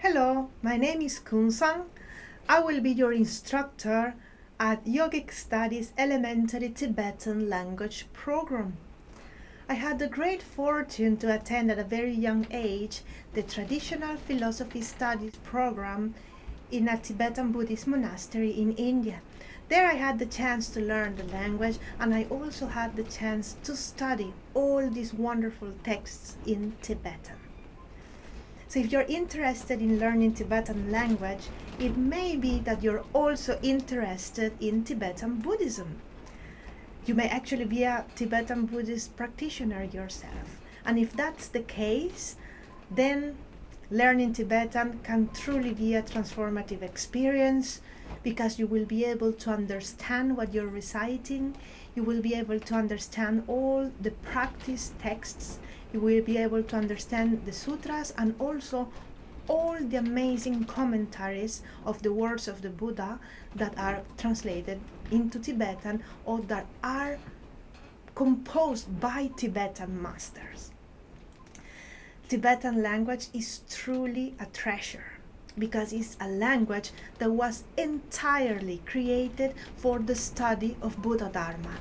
Hello, my name is Kunsang. I will be your instructor at Yogic Studies Elementary Tibetan Language Program. I had the great fortune to attend at a very young age the Traditional Philosophy Studies program in a Tibetan Buddhist monastery in India. There I had the chance to learn the language, and I also had the chance to study all these wonderful texts in Tibetan. So if you're interested in learning Tibetan language, it may be that you're also interested in Tibetan Buddhism. You may actually be a Tibetan Buddhist practitioner yourself. And if that's the case, then learning Tibetan can truly be a transformative experience because you will be able to understand what you're reciting, you will be able to understand all the practice texts, you will be able to understand the sutras and also all the amazing commentaries of the words of the Buddha that are translated into Tibetan or that are composed by Tibetan masters. Tibetan language is truly a treasure because it's a language that was entirely created for the study of Buddha Dharma.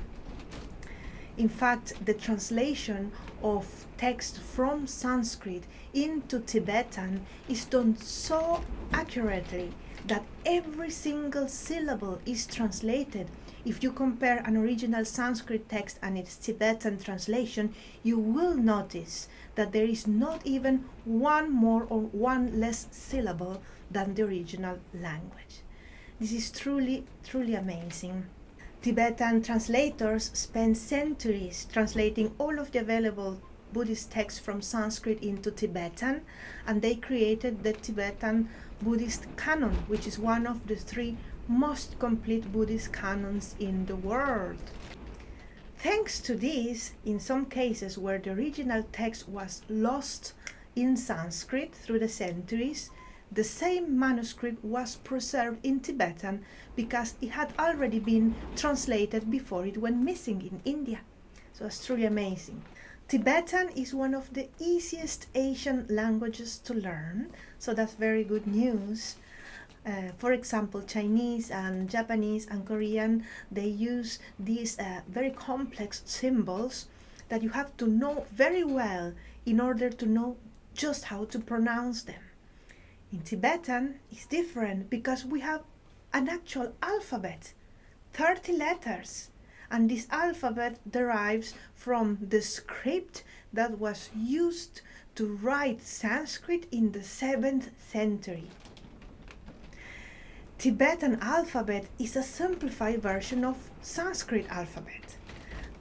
In fact, the translation of text from Sanskrit into Tibetan is done so accurately that every single syllable is translated. If you compare an original Sanskrit text and its Tibetan translation, you will notice that there is not even one more or one less syllable than the original language. This is truly, truly amazing. Tibetan translators spent centuries translating all of the available Buddhist texts from Sanskrit into Tibetan, and they created the Tibetan Buddhist canon, which is one of the three most complete Buddhist canons in the world. Thanks to this, in some cases where the original text was lost in Sanskrit through the centuries, the same manuscript was preserved in Tibetan because it had already been translated before it went missing in India. So it's truly amazing. Tibetan is one of the easiest Asian languages to learn, so that's very good news. For example, Chinese and Japanese and Korean, they use these very complex symbols that you have to know very well in order to know just how to pronounce them. In Tibetan, it's different because we have an actual alphabet, 30 letters, and this alphabet derives from the script that was used to write Sanskrit in the 7th century. Tibetan alphabet is a simplified version of Sanskrit alphabet.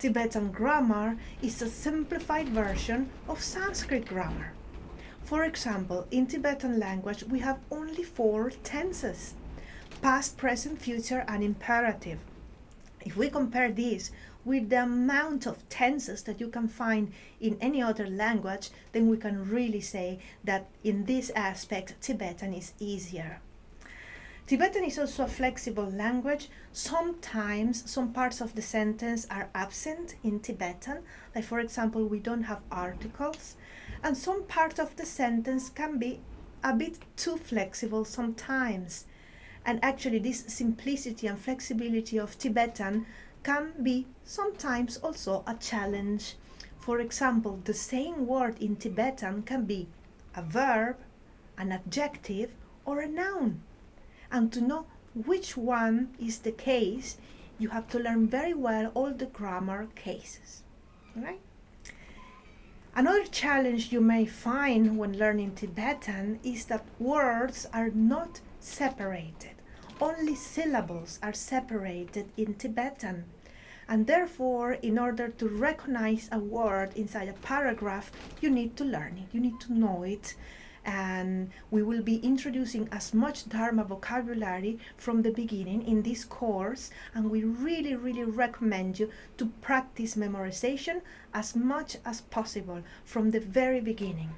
Tibetan grammar is a simplified version of Sanskrit grammar. For example, in Tibetan language, we have only 4 tenses: past, present, future, and imperative. If we compare this with the amount of tenses that you can find in any other language, then we can really say that in this aspect, Tibetan is easier. Tibetan is also a flexible language. Sometimes some parts of the sentence are absent in Tibetan, like for example, we don't have articles, and some part of the sentence can be a bit too flexible sometimes. And actually this simplicity and flexibility of Tibetan can be sometimes also a challenge. For example, the same word in Tibetan can be a verb, an adjective, or a noun. And to know which one is the case, you have to learn very well all the grammar cases. All right? Another challenge you may find when learning Tibetan is that words are not separated. Only syllables are separated in Tibetan. And therefore, in order to recognize a word inside a paragraph, you need to learn it, you need to know it. And we will be introducing as much Dharma vocabulary from the beginning in this course, and we really recommend you to practice memorization as much as possible from the very beginning.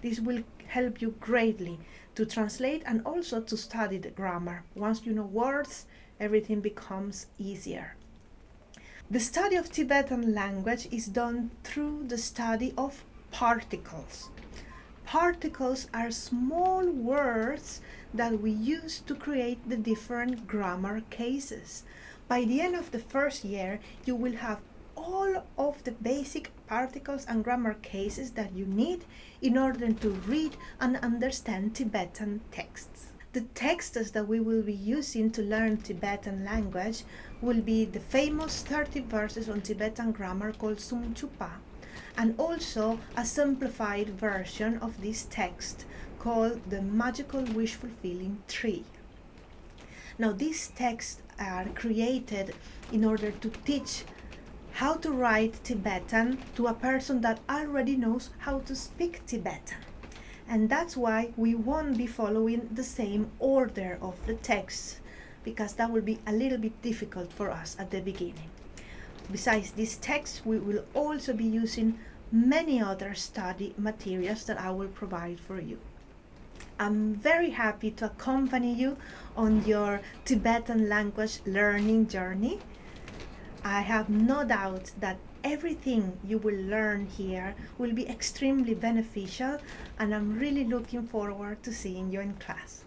This will help you greatly to translate and also to study the grammar. Once you know words, everything becomes easier. The study of Tibetan language is done through the study of particles. Particles are small words that we use to create the different grammar cases. By the end of the first year, you will have all of the basic particles and grammar cases that you need in order to read and understand Tibetan texts. The texts that we will be using to learn Tibetan language will be the famous 30 verses on Tibetan grammar called Sum Chupa, and also a simplified version of this text called the Magical Wish Fulfilling Tree. Now, these texts are created in order to teach how to write Tibetan to a person that already knows how to speak Tibetan. And that's why we won't be following the same order of the texts, because that will be a little bit difficult for us at the beginning. Besides this text, we will also be using many other study materials that I will provide for you. I'm very happy to accompany you on your Tibetan language learning journey. I have no doubt that everything you will learn here will be extremely beneficial, and I'm really looking forward to seeing you in class.